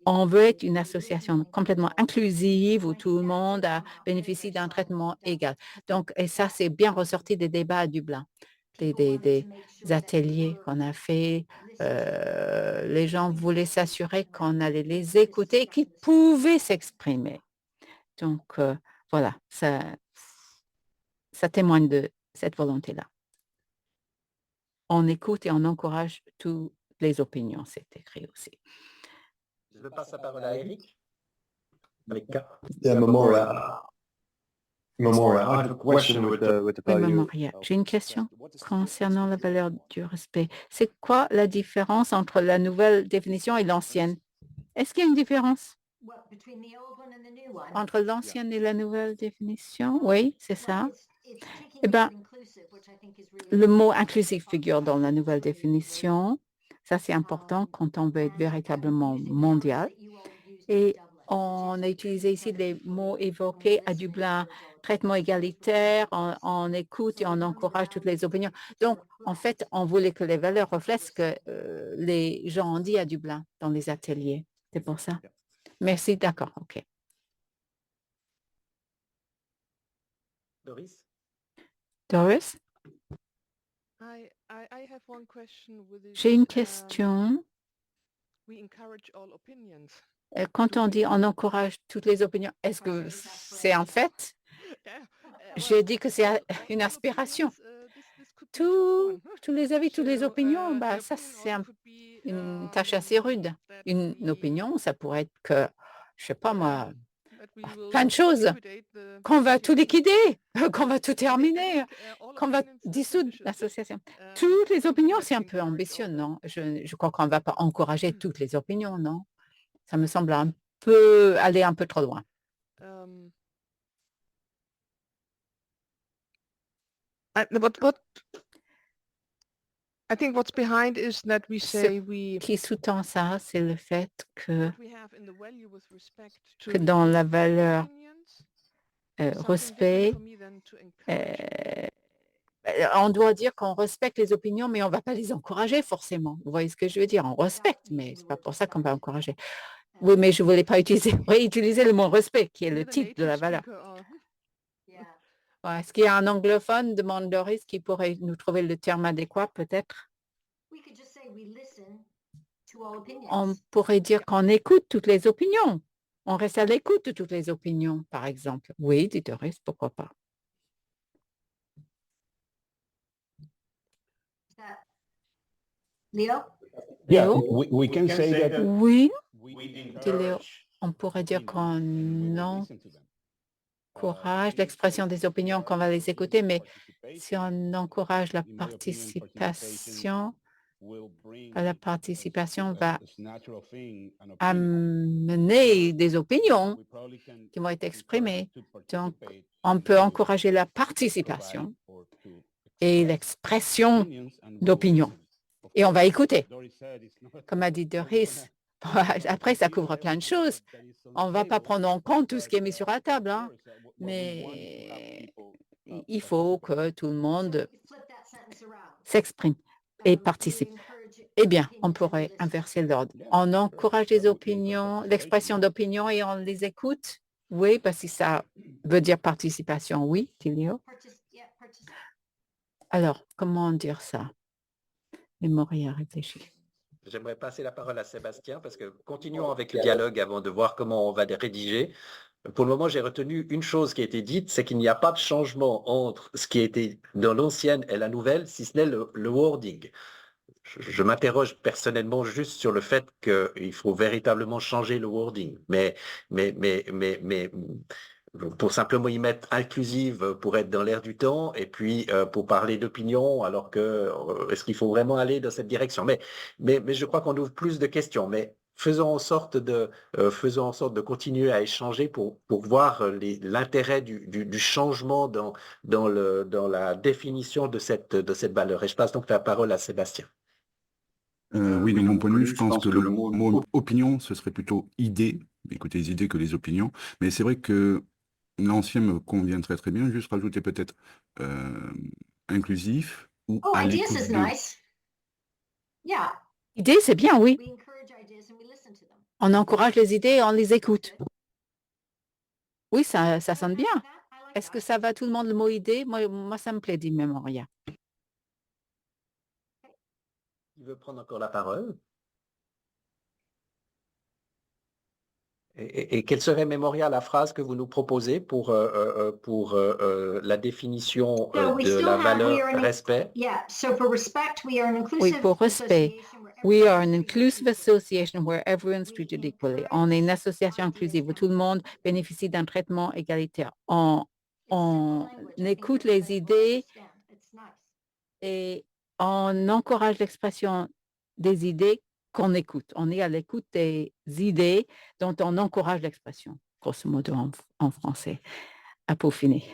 On veut être une association complètement inclusive où tout le monde bénéficie d'un traitement égal. Donc, et ça, c'est bien ressorti des débats à Dublin, des ateliers qu'on a fait. Les gens voulaient s'assurer qu'on allait les écouter et qu'ils pouvaient s'exprimer. Donc, voilà, ça témoigne de cette volonté-là. On écoute et on encourage toutes les opinions, c'est écrit aussi. Je passe la parole à Eric. Avec K. Memoria, I have a question with the Oui, value. Memoria, j'ai une question concernant la valeur du respect. C'est quoi la différence entre la nouvelle définition et l'ancienne? Est-ce qu'il y a une différence entre l'ancienne et la nouvelle définition? Oui, c'est ça. Eh bien, le mot inclusif figure dans la nouvelle définition. Ça, c'est important quand on veut être véritablement mondial. Et on a utilisé ici les mots évoqués à Dublin, traitement égalitaire, on écoute et on encourage toutes les opinions. Donc, en fait, on voulait que les valeurs reflètent ce que les gens ont dit à Dublin dans les ateliers. C'est pour ça. Merci, d'accord, OK. Doris? Doris? J'ai une question. Quand on dit on encourage toutes les opinions, est-ce que c'est un fait? J'ai dit que c'est une aspiration. Tous les avis, toutes les opinions, bah, ça c'est une tâche assez rude. Une opinion, ça pourrait être que, je sais pas moi, plein de choses, qu'on va tout liquider, qu'on va tout terminer, qu'on va dissoudre l'association. Toutes les opinions, c'est un peu ambitieux, non? Je crois qu'on ne va pas encourager toutes les opinions, non? Ça me semble aller un peu trop loin. Ce qui sous-tend ça, c'est le fait que dans la valeur respect, on doit dire qu'on respecte les opinions, mais on ne va pas les encourager forcément. Vous voyez ce que je veux dire? On respecte, mais ce n'est pas pour ça qu'on va encourager. Oui, mais je ne voulais pas utiliser le mot respect, qui est le titre de la valeur. Ouais, est-ce qu'il y a un anglophone, demande Doris, qui pourrait nous trouver le terme adéquat, peut-être? On pourrait dire qu'on écoute toutes les opinions. On reste à l'écoute de toutes les opinions, par exemple. Oui, dit Doris, pourquoi pas. Leo? Yeah, Léo? we can say that. Oui, We dit Léo. encourage On pourrait dire qu'on Listen to them. encourage l'expression des opinions, qu'on va les écouter, mais si on encourage la participation, va amener des opinions qui vont être exprimées. Donc, on peut encourager la participation et l'expression d'opinion. Et on va écouter. Comme a dit Doris, après, ça couvre plein de choses. On ne va pas prendre en compte tout ce qui est mis sur la table, hein, mais il faut que tout le monde s'exprime et participe. Eh bien, on pourrait inverser l'ordre. On encourage les opinions, l'expression d'opinion et on les écoute. Oui, parce que ça veut dire participation. Oui, Tilio. Alors, comment dire ça? Mémoria réfléchit. J'aimerais passer la parole à Sébastien parce que continuons avec le dialogue avant de voir comment on va les rédiger. Pour le moment, j'ai retenu une chose qui a été dite, c'est qu'il n'y a pas de changement entre ce qui a été dans l'ancienne et la nouvelle, si ce n'est le wording. Je m'interroge personnellement juste sur le fait qu'il faut véritablement changer le wording, mais pour simplement y mettre inclusive pour être dans l'air du temps et puis pour parler d'opinion, alors que est-ce qu'il faut vraiment aller dans cette direction? Mais je crois qu'on ouvre plus de questions, mais faisons en sorte de continuer à échanger pour voir l'intérêt du changement dans la définition de cette valeur. Et je passe donc la parole à Sébastien. Oui, de mon point de vue, je pense que le mot opinion, ce serait plutôt idée. Écoutez, les idées que les opinions. Mais c'est vrai que l'ancien me convient très très bien. Juste rajouter peut-être inclusif ou Oh, à ideas l'écoute is de. nice. Yeah. Idée, c'est bien, oui. We encourage ideas and we listen to them. On encourage les idées et on les écoute. Oui, ça sonne bien. Est-ce que ça va tout le monde, le mot idée? Moi, ça me plaît, dit Mémoria. Qui veut prendre encore la parole? Et quelle serait, Mémoria, la phrase que vous nous proposez pour la définition So we de still la have, valeur we are an, respect? yeah, so for respect, we are an Oui, inclusive pour respect. association where We are an everyone's treated inclusive equally. association where everyone's treated equally. On est une association inclusive où tout le monde bénéficie d'un traitement égalitaire. On écoute les idées et on encourage l'expression des idées qu'on écoute. On est à l'écoute des idées dont on encourage l'expression, grosso modo en français, à peaufiner.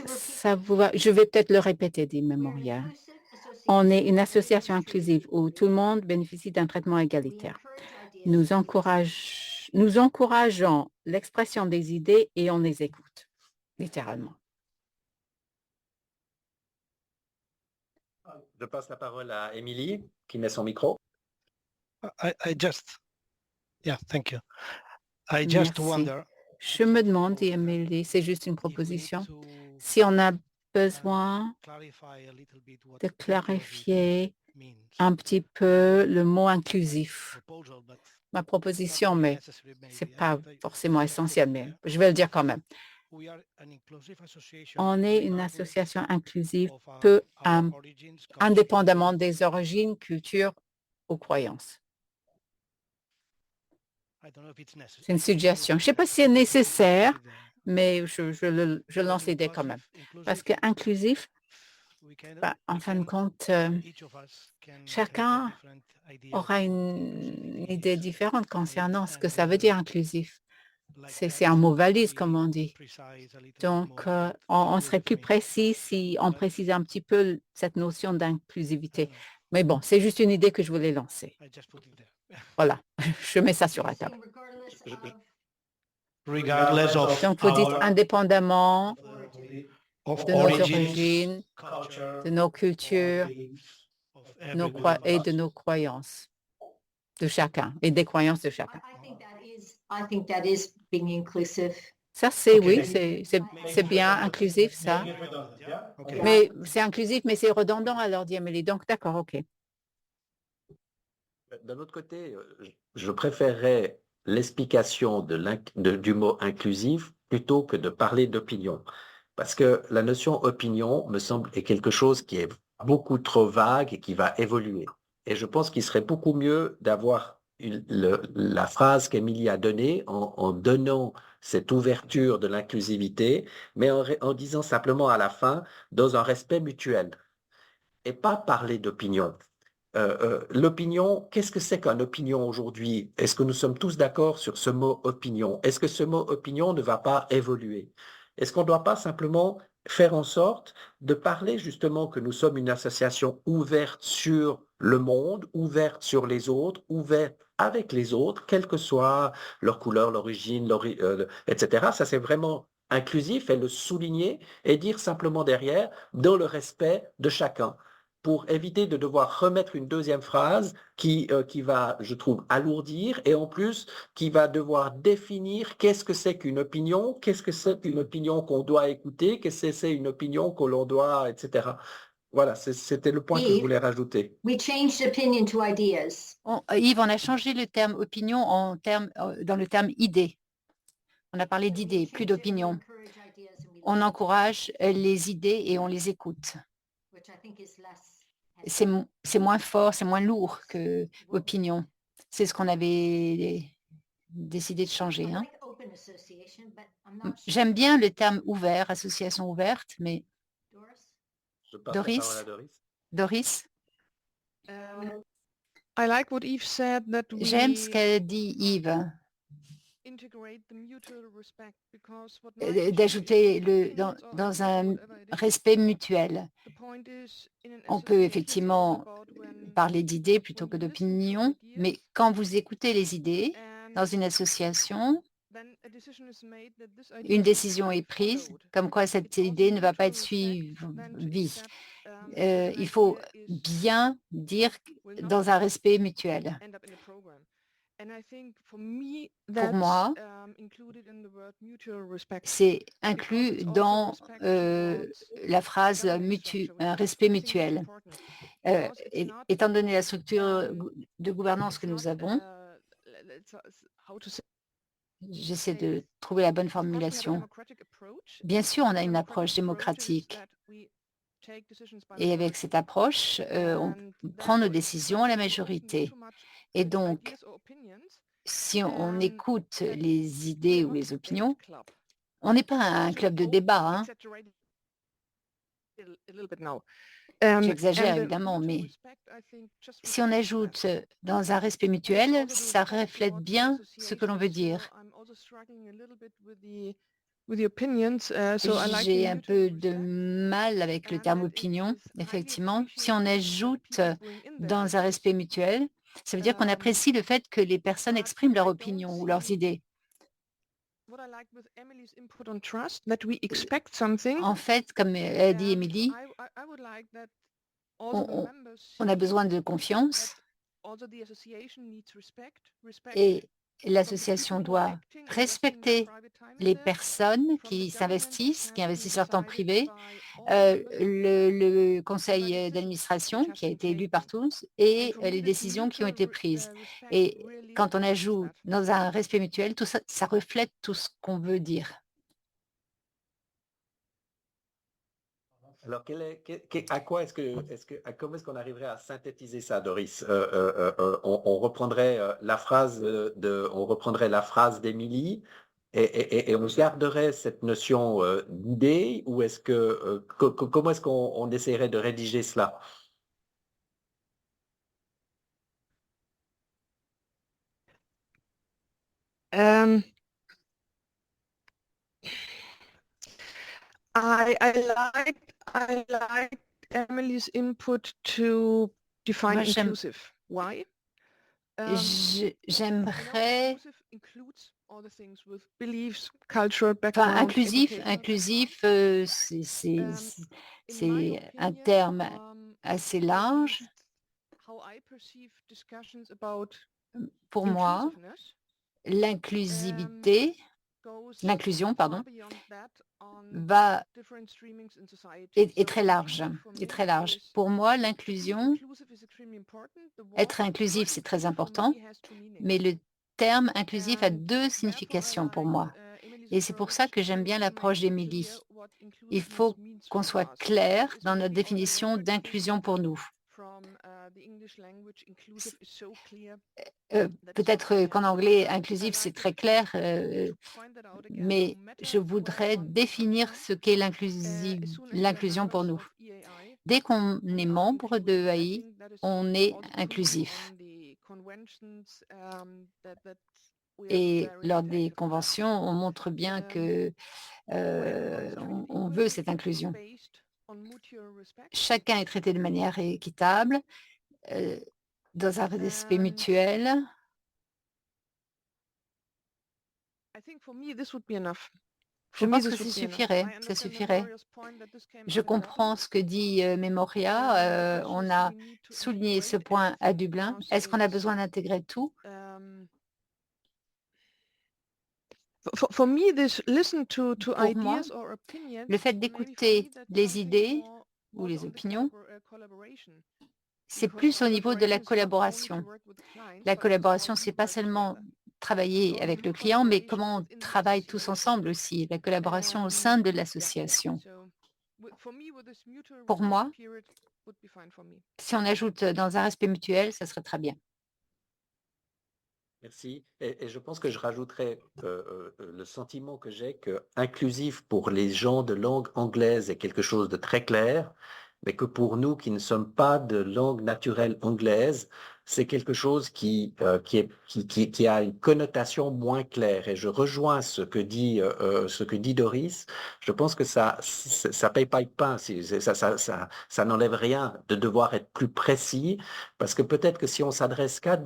Ça vous va? Je vais peut-être le répéter, dit Mémoria. On est une association inclusive où tout le monde bénéficie d'un traitement égalitaire. Nous encourageons l'expression des idées et on les écoute, littéralement. Je passe la parole à Émilie, qui met son micro. Thank you. I just Merci. wonder. Je me demande, dit Émilie, c'est juste une proposition, si on a besoin de clarifier un petit peu le mot inclusif. Ma proposition, mais ce n'est pas forcément essentiel, mais je vais le dire quand même. On est une association inclusive peu indépendamment des origines, cultures ou croyances. C'est une suggestion. Je ne sais pas si c'est nécessaire, mais je lance l'idée quand même. Parce que inclusif, en fin de compte, chacun aura une idée différente concernant ce que ça veut dire inclusif. C'est un mot valise, comme on dit. Donc, on serait plus précis si on précisait un petit peu cette notion d'inclusivité. Mais bon, c'est juste une idée que je voulais lancer. Voilà, je mets ça sur la table. Donc, vous dites indépendamment de nos origines, de nos cultures et de nos croyances de chacun et des croyances de chacun. I think that is being inclusive. Ça, c'est Ok. oui, c'est bien inclusif, ça. Mais c'est inclusif, mais c'est redondant alors, dit Amélie. Donc, d'accord, OK. D'un autre côté, je préférerais l'explication du mot inclusif plutôt que de parler d'opinion. Parce que la notion opinion, me semble, est quelque chose qui est beaucoup trop vague et qui va évoluer. Et je pense qu'il serait beaucoup mieux d'avoir la phrase qu'Émilie a donnée en donnant cette ouverture de l'inclusivité, mais en disant simplement à la fin, dans un respect mutuel, et pas parler d'opinion. L'opinion, qu'est-ce que c'est qu'une opinion aujourd'hui? Est-ce que nous sommes tous d'accord sur ce mot opinion? Est-ce que ce mot opinion ne va pas évoluer? Est-ce qu'on ne doit pas simplement faire en sorte de parler justement que nous sommes une association ouverte sur le monde, ouverte sur les autres, ouverte avec les autres, quelle que soit leur couleur, l'origine, etc. Ça, c'est vraiment inclusif et le souligner et dire simplement derrière, dans le respect de chacun, pour éviter de devoir remettre une deuxième phrase qui va, je trouve, alourdir et en plus qui va devoir définir qu'est-ce que c'est qu'une opinion, qu'est-ce que c'est qu'une opinion qu'on doit écouter, qu'est-ce que c'est une opinion que l'on doit, etc. Voilà, c'était le point que je voulais rajouter. We changed opinion to ideas. Yves, on a changé le terme opinion dans le terme idée. On a parlé d'idées, plus d'opinion. On encourage les idées et on les écoute. C'est moins fort, c'est moins lourd que opinion. C'est ce qu'on avait décidé de changer. Hein. J'aime bien le terme ouvert, association ouverte, mais Je passe la parole à Doris? I like what Yves said that J'aime ce qu'a dit Yves, d'ajouter dans un respect mutuel. On peut effectivement parler d'idées plutôt que d'opinions, mais quand vous écoutez les idées dans une association, une décision est prise, comme quoi cette idée ne va pas être suivie. Il faut bien dire dans un respect mutuel. Pour moi, c'est inclus dans la phrase un respect mutuel. Étant donné la structure de gouvernance que nous avons, j'essaie de trouver la bonne formulation. Bien sûr, on a une approche démocratique. Et avec cette approche, on prend nos décisions à la majorité. Et donc, si on écoute les idées ou les opinions, on n'est pas un club de débat. Hein. J'exagère évidemment, mais si on ajoute dans un respect mutuel, ça reflète bien ce que l'on veut dire. J'ai un peu de mal avec le terme opinion, effectivement. Si on ajoute dans un respect mutuel, ça veut dire qu'on apprécie le fait que les personnes expriment leur opinion ou leurs idées. En fait, comme a dit Émilie, on a besoin de confiance et l'association doit respecter les personnes qui s'investissent, qui investissent leur temps privé, le conseil d'administration qui a été élu par tous et les décisions qui ont été prises. Et quand on ajoute dans un respect mutuel, tout ça, ça reflète tout ce qu'on veut dire. Alors, comment est-ce qu'on arriverait à synthétiser ça, Doris? On reprendrait la phrase d'Émilie et on garderait cette notion d'idée, ou est-ce que comment est-ce qu'on essaierait de rédiger cela? I like Emily's input to define inclusive. Why? J'aimerais inclusif, c'est un terme assez large. Pour moi, l'inclusivité l'inclusion, pardon, est très large, Pour moi, l'inclusion, être inclusif, c'est très important, mais le terme inclusif a deux significations pour moi. Et c'est pour ça que j'aime bien l'approche d'Émilie. Il faut qu'on soit clair dans notre définition d'inclusion pour nous. Peut-être qu'en anglais, inclusif, c'est très clair, mais je voudrais définir ce qu'est l'inclusion pour nous. Dès qu'on est membre de EAI, on est inclusif. Et lors des conventions, on montre bien que on veut cette inclusion. Chacun est traité de manière équitable, dans un respect mutuel. Je pense que ça suffirait. Je comprends ce que dit Memoria. On a souligné ce point à Dublin. Est-ce qu'on a besoin d'intégrer tout? Pour moi, le fait d'écouter les idées ou les opinions, c'est plus au niveau de la collaboration. La collaboration, ce n'est pas seulement travailler avec le client, mais comment on travaille tous ensemble aussi, la collaboration au sein de l'association. Pour moi, si on ajoute dans un respect mutuel, ça serait très bien. Merci. Et je pense que je rajouterais le sentiment que j'ai que inclusif pour les gens de langue anglaise est quelque chose de très clair, mais que pour nous qui ne sommes pas de langue naturelle anglaise, c'est quelque chose qui a une connotation moins claire. Et je rejoins ce que dit Doris. Je pense que ça paye pas le pain. Ça n'enlève rien de devoir être plus précis, parce que peut-être que si on s'adresse qu'à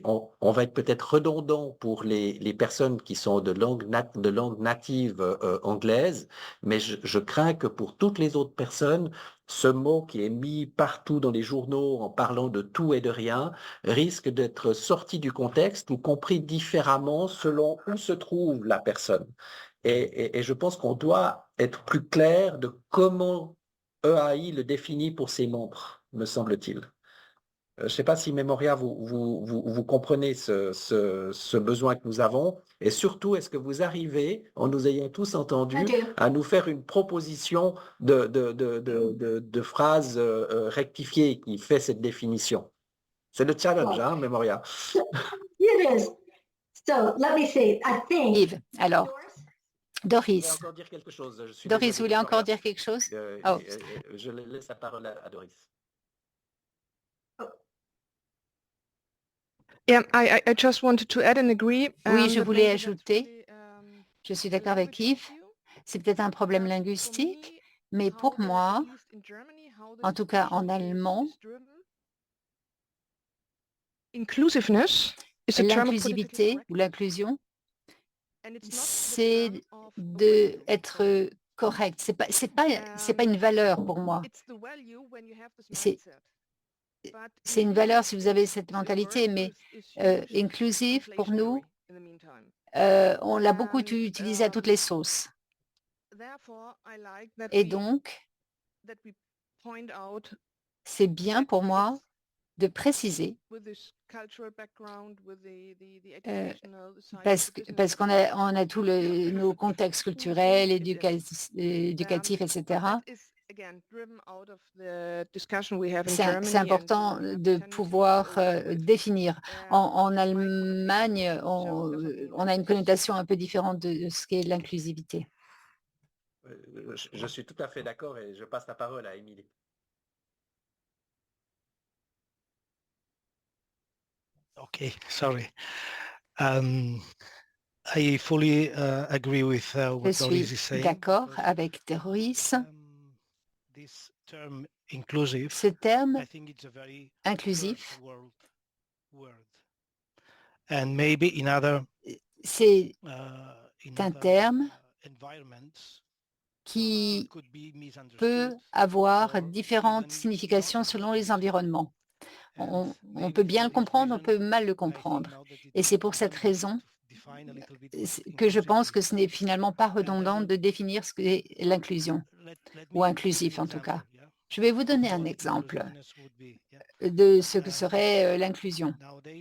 on va être peut-être redondant pour les personnes qui sont de langue native anglaise, mais je crains que pour toutes les autres personnes, ce mot qui est mis partout dans les journaux en parlant de tout et de rien risque d'être sorti du contexte ou compris différemment selon où se trouve la personne. Et je pense qu'on doit être plus clair de comment EAI le définit pour ses membres, me semble-t-il. Je ne sais pas si Memoria, vous comprenez ce besoin que nous avons, et surtout, est-ce que vous arrivez, en nous ayant tous entendus, à nous faire une proposition de phrase rectifiée qui fait cette définition? C'est le challenge, hein, Memoria. It is. So let me see. I think. Yves, alors, Doris. Je voulais encore dire quelque chose. Doris, vous voulez encore dire quelque chose? Je laisse la parole à Doris. Yeah, I just wanted to add and agree. Oui, je voulais ajouter, je suis d'accord avec Yves, c'est peut-être un problème linguistique, mais pour moi, en tout cas en allemand, l'inclusivité ou l'inclusion, c'est d'être correct. C'est pas une valeur pour moi. C'est une valeur si vous avez cette mentalité, mais inclusive, pour nous, on l'a beaucoup utilisé à toutes les sauces. Et donc, c'est bien pour moi de préciser, parce qu'on a tous nos contextes culturels, éducatifs, etc. C'est important de pouvoir définir. En Allemagne, on a une connotation un peu différente de ce qu'est l'inclusivité. Je suis tout à fait d'accord et je passe la parole à Émilie. Okay, sorry. I fully agree with what Doris is saying. Je suis d'accord avec Doris. Ce terme inclusif, c'est un terme qui peut avoir différentes significations selon les environnements. On peut bien le comprendre, on peut mal le comprendre. Et c'est pour cette raison que je pense que ce n'est finalement pas redondant de définir ce qu'est l'inclusion, ou inclusif en tout cas. Je vais vous donner un exemple de ce que serait l'inclusion.